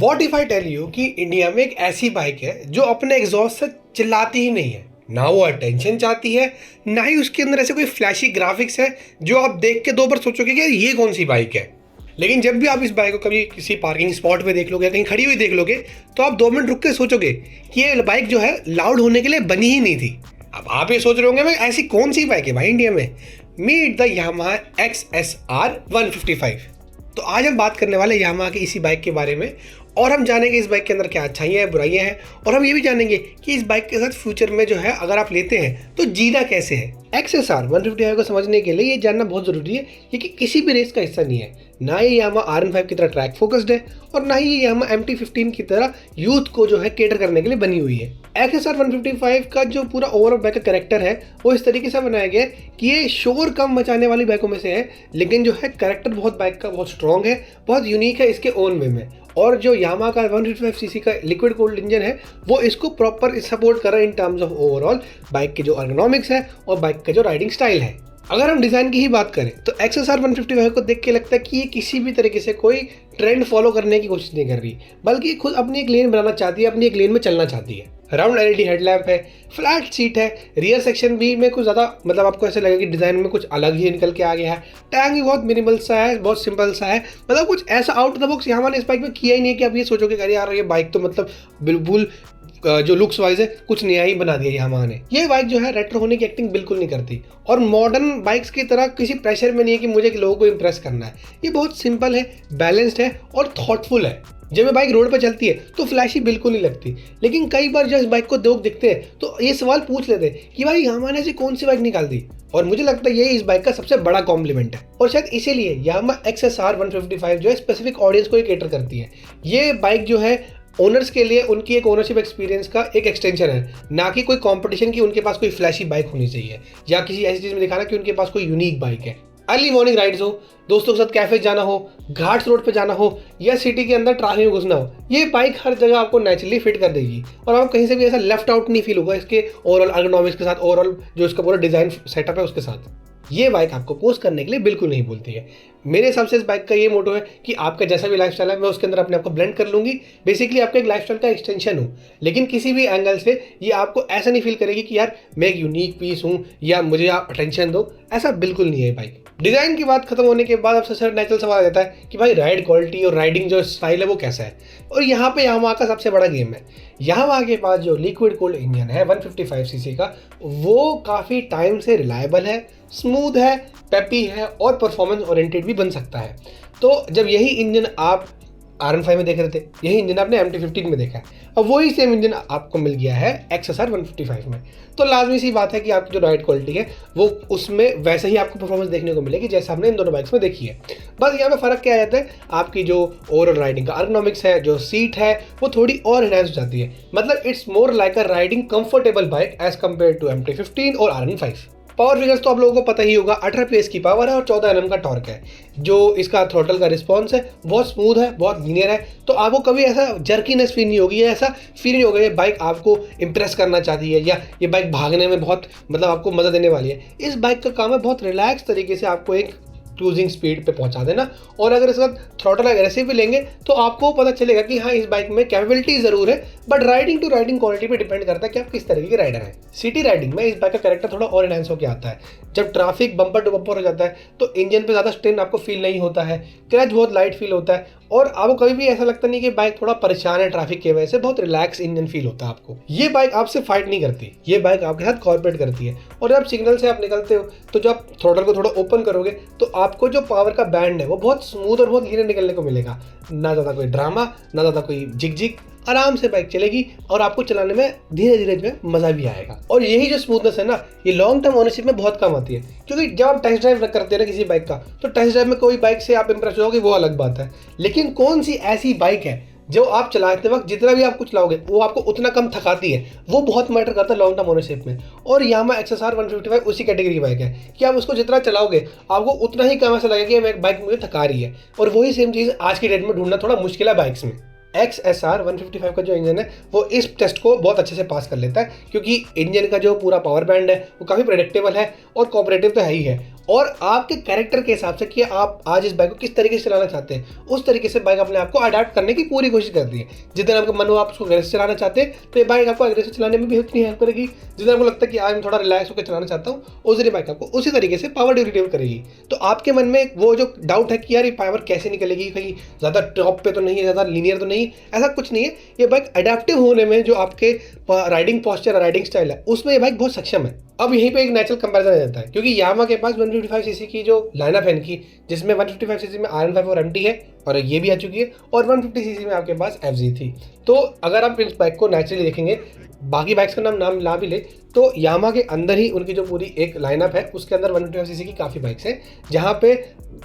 What if I tell you कि India में एक ऐसी बाइक है जो अपने एग्जॉस्ट से चिल्लाती ही नहीं है, ना वो अटेंशन चाहती है, ना ही उसके अंदर ऐसे कोई फ्लैशी ग्राफिक्स है जो आप देख के दो बार सोचोगे कि ये कौन सी बाइक है। लेकिन जब भी आप इस बाइक को कभी किसी पार्किंग स्पॉट पे देख लोगे या कहीं खड़ी हुई देख लोगे तो आप 2 मिनट रुक के सोचोगे कि ये बाइक जो है लाउड होने के लिए बनी ही नहीं थी। अब आप ये सोच रहे होंगे, मैं ऐसी कौन सी बाइक है भाई इंडिया में? Meet the Yamaha XSR 155। तो आज हम बात करने वाले यामाहा की इसी बाइक के बारे में, और हम जानेंगे इस बाइक के अंदर क्या अच्छाइयाँ हैं, बुराइयाँ हैं, और हम ये भी जानेंगे कि इस बाइक के साथ फ्यूचर में जो है अगर आप लेते हैं तो जीना कैसे है। XSR 155 को समझने के लिए ये जानना बहुत ज़रूरी है क्योंकि किसी भी रेस का हिस्सा नहीं है। ना ये यामाहा RN5 की तरह ट्रैक फोकस्ड है और ना ही ये यामाहा MT15 की तरह यूथ को जो है केटर करने के लिए बनी हुई है। XSR 155 का जो पूरा ओवरऑल बाइक का कैरेक्टर है वो इस तरीके से बनाया गया है कि ये शोर कम मचाने वाली बाइकों में से है, लेकिन जो है कैरेक्टर बहुत बाइक का बहुत स्ट्रॉन्ग है, बहुत यूनिक है इसके ओन वे में। और जो यामाहा का 155 सीसी का लिक्विड कूल्ड इंजन है वो इसको प्रॉपर सपोर्ट कर रहा है in terms of overall bike के जो अर्गोनॉमिक्स है और बाइक का जो राइडिंग स्टाइल है। अगर हम डिज़ाइन की ही बात करें तो XSR 155 को देख के लगता है कि ये किसी भी तरीके से कोई ट्रेंड फॉलो करने की कोशिश नहीं कर रही, बल्कि खुद अपनी एक लेन बनाना चाहती है, अपनी एक लेन में चलना चाहती है। राउंड LED हेडलैम्प है, फ्लैट सीट है, रियर सेक्शन भी में कुछ ज़्यादा मतलब आपको ऐसे लगेगा कि डिज़ाइन में कुछ अलग ही निकल के आ गया है। टैंक भी बहुत मिनिमल सा है, बहुत सिंपल सा है, मतलब कुछ ऐसा out of the box Yamaha ने इस बाइक में किया ही नहीं है कि आप ये सोचोगे कि अरे यार ये बाइक तो मतलब बिल्कुल जो लुक्स वाइज है कुछ नया ही बना दिया यामाहा ने। ये बाइक जो है रेट्रो होने की एक्टिंग बिल्कुल नहीं करती और मॉडर्न बाइक्स की तरह किसी प्रेशर में नहीं है कि मुझे लोगों को इम्प्रेस करना है। ये बहुत सिंपल है, बैलेंस्ड है और थॉटफुल है। जब ये बाइक रोड पर चलती है तो फ्लैशी बिल्कुल नहीं लगती, लेकिन कई बार जब इस बाइक को लोग दिखते हैं तो ये सवाल पूछ लेते हैं कि भाई यामाहा ने ऐसी कौन सी बाइक निकाल दी, और मुझे लगता है ये इस बाइक का सबसे बड़ा कॉम्प्लीमेंट है। और शायद इसीलिए यामाहा XSR 155 जो है स्पेसिफिक ऑडियंस को ही केटर करती है। ये बाइक जो है ओनर्स के लिए उनकी एक ओनरशिप एक्सपीरियंस का एक एक्सटेंशन है, ना कि कोई कंपटीशन की उनके पास कोई फ्लैशी बाइक होनी चाहिए या किसी ऐसी चीज़ में दिखाना कि उनके पास कोई यूनिक बाइक है। अर्ली मॉर्निंग राइड्स हो, दोस्तों के साथ कैफे जाना हो, घाट्स रोड पे जाना हो या सिटी के अंदर ट्रैफिक में घुसना हो, ये बाइक हर जगह आपको नेचुरली फिट कर देगी और आपको कहीं से भी ऐसा लेफ्ट आउट नहीं फील होगा इसके ओवरऑल अर्गोनॉमिक्स के साथ, ओवरऑल जो इसका पूरा डिज़ाइन सेटअप है उसके साथ। ये बाइक आपको पोस्ट करने के लिए बिल्कुल नहीं बोलती है। मेरे हिसाब से इस बाइक का ये मोटो है कि आपका जैसा भी लाइफस्टाइल है मैं उसके अंदर अपने आप को ब्लेंड कर लूँगी, बेसिकली आपका एक लाइफस्टाइल का एक्सटेंशन हूँ, लेकिन किसी भी एंगल से ये आपको ऐसा नहीं फील करेगी कि यार मैं एक यूनिक पीस हूँ या मुझे आप अटेंशन दो, ऐसा बिल्कुल नहीं है बाइक। डिज़ाइन की बात खत्म होने के बाद अब सबसे नेचुरल सवाल आ जाता है कि भाई राइड क्वालिटी और राइडिंग जो स्टाइल है वो कैसा है, और यहाँ पे यामाहा का सबसे बड़ा गेम है। यामाहा के पास जो लिक्विड कूल्ड इंजन है 155 सीसी का वो काफ़ी टाइम से रिलायबल है, स्मूथ है, पेपी है और परफॉर्मेंस ओरिएंटेड भी बन सकता है। तो जब यही इंजन आप RN5 में देख रहे थे, यही इंजन आपने MT15 में देखा है, अब वही सेम इंजन आपको मिल गया है XSR 155 में, तो लाजमी सी बात है कि आपकी जो राइड क्वालिटी है वो उसमें वैसे ही आपको परफॉर्मेंस देखने को मिलेगी जैसा हमने इन दोनों बाइक्स में देखी है। बस यहाँ पे फ़र्क क्या आ जाता है, आपकी जो ओवरऑल राइडिंग का अर्गोनॉमिक्स है, जो सीट है वो थोड़ी और एनहांस हो जाती है। मतलब it's more like a riding comfortable bike as compare to MT15 और RN5। पावर फिगर्स तो आप लोगों को पता ही होगा, 18 PS की पावर है और 14 Nm का टॉर्क है। जो इसका थ्रोटल का रिस्पॉन्स है बहुत स्मूथ है, बहुत लीनियर है, तो आपको कभी ऐसा जर्कीनेस फील नहीं होगी, ऐसा फील नहीं होगा ये बाइक आपको इंप्रेस करना चाहती है या ये बाइक भागने में बहुत मतलब आपको मदद देने वाली है। इस बाइक का काम है बहुत रिलैक्स तरीके से आपको एक क्रूजिंग स्पीड पे पहुंचा देना, और अगर इसका थ्रोटल अग्रेसिव भी लेंगे तो आपको पता चलेगा कि हाँ इस बाइक में कैपेबिलिटी ज़रूर है, but riding to riding quality पे डिपेंड करता है कि आप किस तरीके के राइडर हैं। सिटी राइडिंग में इस बाइक का कैरेक्टर थोड़ा और एनहांस होकर आता है। जब ट्रैफिक बम्पर टू बम्पर हो जाता है तो इंजन पे ज़्यादा स्ट्रेन आपको फील नहीं होता है, क्लच बहुत लाइट फील होता है और आपको कभी भी ऐसा लगता नहीं कि बाइक थोड़ा परेशान है ट्रैफिक की वजह से, बहुत रिलैक्स इंजन फील होता है आपको। ये बाइक आपसे फाइट नहीं करती, ये बाइक आपके साथ कॉर्पोरेट करती है। और जब सिग्नल से आप निकलते हो तो जब थ्रोटल को थोड़ा ओपन करोगे तो आपको जो पावर का बैंड है वो बहुत स्मूथ और बहुत लीनियर निकलने को मिलेगा। ना ज़्यादा कोई ड्रामा, ना ज़्यादा कोई झिक झिक, आराम से बाइक चलेगी और आपको चलाने में धीरे धीरे जो है मज़ा भी आएगा। और यही जो स्मूथनेस है ना, ये लॉन्ग टर्म ओनरशिप में बहुत काम आती है, क्योंकि जब आप टेस्ट ड्राइव करते हैं ना किसी बाइक का, तो टेस्ट ड्राइव में कोई बाइक से आप इंप्रेस होगे वो अलग बात है, लेकिन कौन सी ऐसी बाइक है जो आप चलाते वक्त जितना भी आप कुछ चलाओगे वो आपको उतना कम थकाती है, वो बहुत मैटर करता है लॉन्ग टर्म ओनरशिप में। और यामाहा XSR 155 उसी कैटेगरी की बाइक है कि आप उसको जितना चलाओगे आपको उतना ही कम ऐसा लगेगा कि बाइक मुझे थका रही है, और वही सेम चीज़ आज की डेट में ढूंढना थोड़ा मुश्किल है बाइक्स में। XSR 155 का जो इंजन है वो इस टेस्ट को बहुत अच्छे से पास कर लेता है, क्योंकि इंजन का जो पूरा पावर बैंड है वो काफ़ी प्रेडिक्टेबल है और कोऑपरेटिव तो है ही है, और आपके कैरेक्टर के हिसाब से कि आप आज इस बाइक को किस तरीके से चलाना चाहते हैं, उस तरीके से बाइक अपने आप को अडाप्ट करने की पूरी कोशिश करती है। जिस दिन आपका मन हो आप उसको अग्रेसिव चलाना चाहते हैं तो ये बाइक आपको अग्रेसिव चलाने में भी उतनी हेल्प करेगी। जिस दिन आपको लगता है कि आज मैं थोड़ा रिलैक्स होकर चलाना चाहता हूँ, उस दिन बाइक आपको उसी तरीके से पावर डिलीवर करेगी। तो आपके मन में वो जो डाउट है कि यार ये पावर कैसे निकलेगी, कहीं ज़्यादा टॉप पे तो नहीं है, ज़्यादा लीनियर तो नहीं, ऐसा कुछ नहीं है। ये बाइक अडेप्टिव होने में जो आपके राइडिंग पोस्चर, राइडिंग स्टाइल है, उसमें ये बाइक बहुत सक्षम है। अब यहीं पे एक नेचुरल कंपैरिजन आ जाता है, क्योंकि यामा के पास 155 सीसी की जो लाइनअप है इनकी, जिसमें 155 सीसी में RM5 और MT है और ये भी आ चुकी है, और 150 सीसी में आपके पास FZ थी। तो अगर आप इस बाइक को नेचुरली देखेंगे, बाकी बाइक्स का नाम ला भी ले, तो यामा के अंदर ही उनकी जो पूरी एक लाइनअप है उसके अंदर 155 सीसी की काफ़ी बाइक्स हैं, जहाँ पे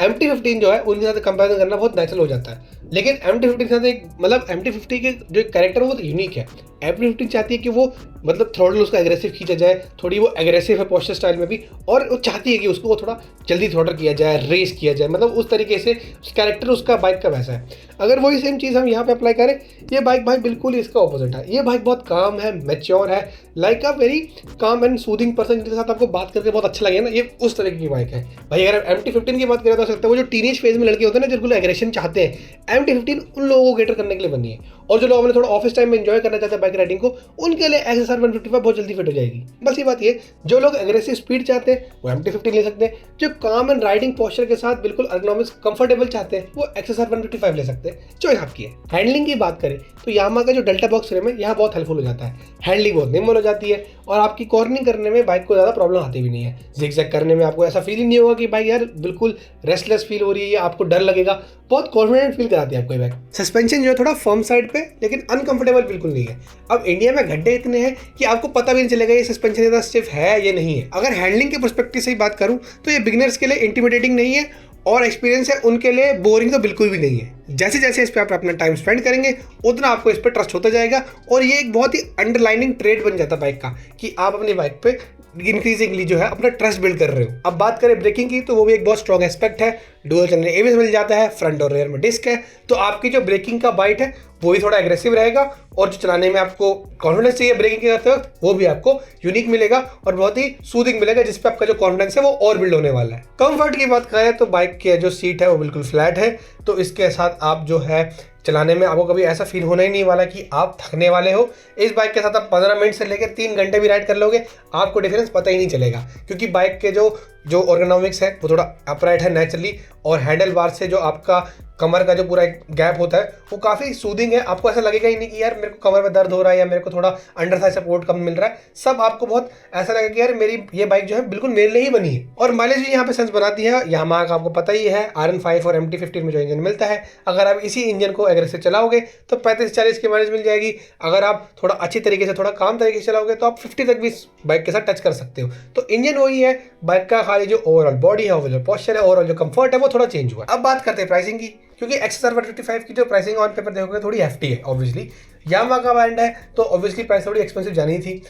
MT-15 जो है उनके साथ कंपैरिजन करना बहुत नेचुरल हो जाता है। लेकिन MT-15 के साथ एक मतलब MT-50 के जो कैरेक्टर है वो तो यूनिक है। MT-15 चाहती है कि वो मतलब थ्रॉटल उसका एग्रेसिव खींचा जाए, थोड़ी वो एग्रेसिव है पोस्चर स्टाइल में भी, और वो चाहती है कि उसको वो थोड़ा जल्दी थ्रॉटल किया जाए, रेस किया जाए, मतलब उस तरीके से कैरेक्टर उसका बाइक का वैसा है। अगर वही सेम चीज़ हम यहाँ पे अप्लाई करें, ये बाइक भाई बिल्कुल इसका ऑपोजिट है। ये बाइक बहुत काम है, मैच्योर है, like a very calm and soothing person जिनके साथ आपको बात करके बहुत अच्छा लगे ना, ये उस तरीके की बाइक है भाई। अगर MT-15 की बात करें तो सकता है वो जो टीनेज फेज में लड़के होते हैं ना, जो बिल्कुल एग्रेशन चाहते हैं, MT-15 उन लोगों को कैटर करने के लिए बनी है। और जो लोग अपने थोड़ा ऑफिस टाइम में एंजॉय करना चाहते हैं बाइक राइडिंग को, उनके लिए XSR 155 बहुत जल्दी फिट हो जाएगी। बस ये बात ये, जो लोग एग्रेसिव स्पीड चाहते हैं वो MT-15 ले सकते हैं, जो काम एंड राइडिंग पोस्चर के साथ बिल्कुल एर्गोनॉमिक्स कंफर्टेबल चाहते हैं वो XSR 155 ले सकते हैं, चॉइस आपकी है। हैंडलिंग की बात करें तो यामा का जो डेल्टा बॉक्स फ्रेम है यहाँ बहुत हेल्पफुल हो जाता है। हैंडलिंग बहुत निम्न हो जाती है और आपकी कॉर्निंग करने में बाइक को ज़्यादा प्रॉब्लम आती भी नहीं है। जिगजैग करने में आपको ऐसा फील ही नहीं होगा कि बाइक यार बिल्कुल रेस्टलेस फील हो रही है या आपको डर लगेगा, बहुत कॉन्फिडेंट फील कराती है आपको ये बाइक। सस्पेंशन जो है थोड़ा फर्म साइड पे, लेकिन अनकंफर्टेबल बिल्कुल नहीं है। अब इंडिया में गड्ढे इतने हैं कि आपको पता भी नहीं चलेगा ये सस्पेंशन ज़्यादा स्टिफ है या नहीं है। अगर हैंडलिंग के पर्सपेक्टिव से ही बात करूँ तो ये बिगिनर्स के लिए इंटिमिडेटिंग नहीं है, और एक्सपीरियंस है उनके लिए बोरिंग तो बिल्कुल भी नहीं है। जैसे जैसे इस पर आप अपना टाइम स्पेंड करेंगे उतना आपको इस पर ट्रस्ट होता जाएगा, और ये एक बहुत ही अंडरलाइनिंग ट्रेड बन जाता है बाइक का कि आप अपनी बाइक पे इंक्रीजिंगली जो है अपना ट्रस्ट बिल्ड कर रहे हो। अब बात करें ब्रेकिंग की तो वो भी एक बहुत स्ट्रॉग एस्पेक्ट है। डुअल चैनल ABS मिल जाता है, फ्रंट और रेयर में डिस्क है, तो आपकी जो ब्रेकिंग का बाइट है वो भी थोड़ा एग्रेसिव रहेगा, और जो चलाने में आपको कॉन्फिडेंस चाहिए ब्रेकिंग के करते वक्त वो भी आपको यूनिक मिलेगा और बहुत ही सूदिंग मिलेगा, जिसपे आपका जो कॉन्फिडेंस है वो और बिल्ड होने वाला है। कंफर्ट की बात करें तो बाइक की जो सीट है वो बिल्कुल फ्लैट है, तो इसके साथ आप जो है चलाने में आपको कभी ऐसा फील होना ही नहीं वाला कि आप थकने वाले हो। इस बाइक के साथ आप 15 मिनट से लेकर 3 घंटे भी राइड कर लोगे, आपको डिफरेंस पता ही नहीं चलेगा, क्योंकि बाइक के जो ऑर्गेनोमिक्स है वो थोड़ा अपराइट है नेचुरली, और हैंडल बार से जो आपका कमर का जो पूरा एक गैप होता है वो काफ़ी सूदिंग है। आपको ऐसा लगेगा ही नहीं कि यार मेरे को कमर में दर्द हो रहा है या मेरे को थोड़ा अंडर साइड सपोर्ट कम मिल रहा है। सब आपको बहुत ऐसा लगेगा कि यार मेरी ये बाइक जो है बिल्कुल मेरे लिए ही बनी है। और माइलेज भी यहाँ पे सेंस बनाती है। यामाहा का आपको पता ही है RM5 और MT-15 में जो इंजन मिलता है, अगर आप इसी इंजन को एग्रेसिव चलाओगे तो 35-40 की माइलेज मिल जाएगी। अगर आप थोड़ा अच्छी तरीके से, थोड़ा काम तरीके से चलाओगे तो आप 50 तक भी इस बाइक के साथ टच कर सकते हो। तो इंजन वही है, बाइक का खाली जो ओवरऑल बॉडी है, ओवरऑल पोस्चर है, ओवरऑल जो कंफर्ट है वो थोड़ा चेंज हुआ। अब बात करते हैं प्राइसिंग की, क्योंकि XSR 155 की जो प्राइसिंग ऑन पेपर देखोगे थोड़ी hefty है। ऑब्वियसली यामाहा का ब्रांड है तो ऑब्वियसली प्राइस थोड़ी एक्सपेंसिव जानी थी।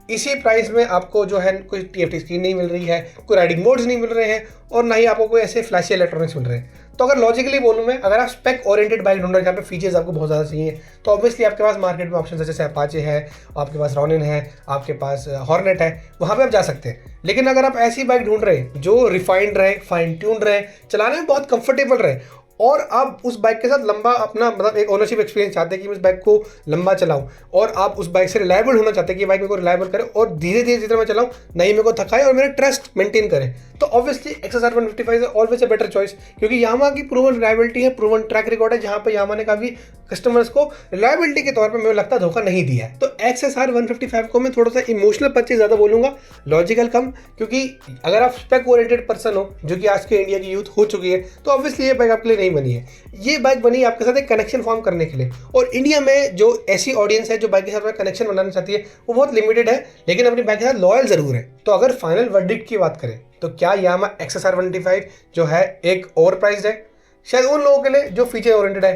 इसी प्राइस में आपको जो है कोई TFT स्क्रीन नहीं मिल रही है, कोई राइडिंग मोड्स नहीं मिल रहे हैं, और ना ही आपको कोई ऐसे फ्लैशी इलेक्ट्रॉनिक्स मिल रहे हैं। तो अगर लॉजिकली बोलूँ मैं, अगर आप स्पेक ओरिएंटेड बाइक ढूंढ रहे हैं जहाँ पे फीचर्स आपको बहुत ज़्यादा चाहिए, तो ऑब्वियसली आपके पास मार्केट में ऑप्शन जैसे अपाचे है, आपके पास रॉनिन है, आपके पास हॉर्नेट है, वहाँ पे आप जा सकते हैं। लेकिन अगर आप ऐसी बाइक ढूंढ रहे हैं जो रिफाइंड रहे, फाइन ट्यून रहे, चलाने में बहुत कंफर्टेबल रहे, और आप उस बाइक के साथ लंबा अपना मतलब एक ओनरशिप एक्सपीरियंस चाहते हैं कि मैं इस बाइक को लंबा चलाऊं, और आप उस बाइक से रिलायबल होना चाहते हैं कि ये बाइक मेरे को रिलायबल करे और धीरे धीरे जितना मैं चलाऊं नहीं मेरे को थकाए और मेरा ट्रस्ट मेंटेन करे, तो obviously XSR 155 is always a better choice. क्योंकि यामाहा की प्रूवन रिलायबिलिटी है, प्रूवन ट्रैक रिकॉर्ड है, जहाँ पे यामाहा ने काफ़ी कस्टमर्स को रिलायबिलिटी के तौर पर मुझे लगता है धोखा नहीं दिया है। तो XSR 155 को मैं थोड़ा सा इमोशनल परचेज ज़्यादा बोलूँगा, लॉजिकल कम, क्योंकि अगर आप स्पेक ओरिएंटेड पर्सन हो जो कि आज के इंडिया की यूथ हो चुकी है, तो ऑब्वियसली ये बाइक आपके लिए नहीं बनी है। ये बाइक बनी आपके साथ एक कनेक्शन फॉर्म करने के लिए, और इंडिया में जो ऐसी ऑडियंस है जो बाइक के साथ कनेक्शन बनाना चाहती है वो बहुत लिमिटेड है, लेकिन अपनी बाइक के साथ लॉयल जरूर है। तो अगर फाइनल वर्डिक्ट की बात करें तो क्या यामाहा XSR 155 जो है एक ओवर प्राइस्ड है? शायद उन लोगों के लिए जो फीचर ओरिएंटेड है।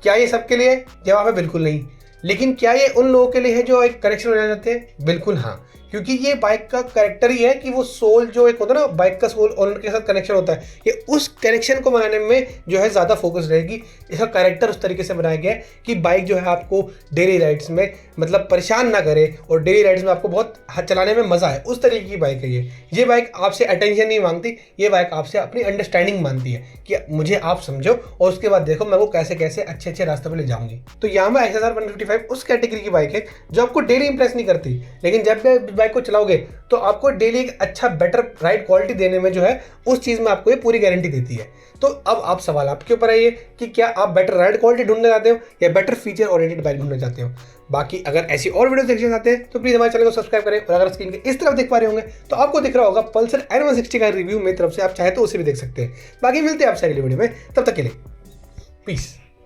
क्या ये सबके लिए? जवाब है बिल्कुल नहीं। लेकिन क्या ये उन लोगों के लिए है जो एक कनेक्शन बनाना चाहते हैं? बिल्कुल हाँ, क्योंकि ये बाइक का कैरेक्टर ही है कि वो सोल जो एक होता है ना, बाइक का सोल ओनर के साथ कनेक्शन होता है, ये उस कनेक्शन को बनाने में जो है ज़्यादा फोकस रहेगी। इसका कैरेक्टर उस तरीके से बनाया गया है कि बाइक जो है आपको डेली राइड्स में मतलब परेशान ना करे और डेली राइड्स में आपको बहुत चलाने में मज़ा आए, उस तरीके की बाइक है ये बाइक आपसे अटेंशन नहीं मांगती, ये बाइक आपसे अपनी अंडरस्टैंडिंग मांगती है कि मुझे आप समझो और उसके बाद देखो मैं वो कैसे कैसे अच्छे अच्छे रास्ते पर ले जाऊंगी। तो यामाहा XSR 155 उस कैटेगरी की बाइक है जो आपको डेली इंप्रेस नहीं करती, लेकिन जब भी बाइक को चलाओगे तो आपको डेली एक अच्छा बेटर राइड क्वालिटी देने में जो है उस चीज़ में आपको ये पूरी गारंटी देती है। तो अब आप सवाल आपके ऊपर है ये कि क्या आप बेटर राइड क्वालिटी ढूंढना चाहते हो या बेटर फीचर ओरिएंटेड बाइक ढूंढना चाहते हो। बाकी अगर ऐसी और वीडियो देखना चाहते हैं तो प्लीज़ हमारे चैनल को सब्सक्राइब करें, और अगर स्क्रीन के इस तरफ देख पा रहे होंगे तो आपको दिख रहा होगा पल्सर N160 का रिव्यू मेरी तरफ से, आप चाहे तो उसे भी देख सकते हैं। बाकी मिलते हैं आपसे अगली वीडियो में, तब तक के लिए पीस।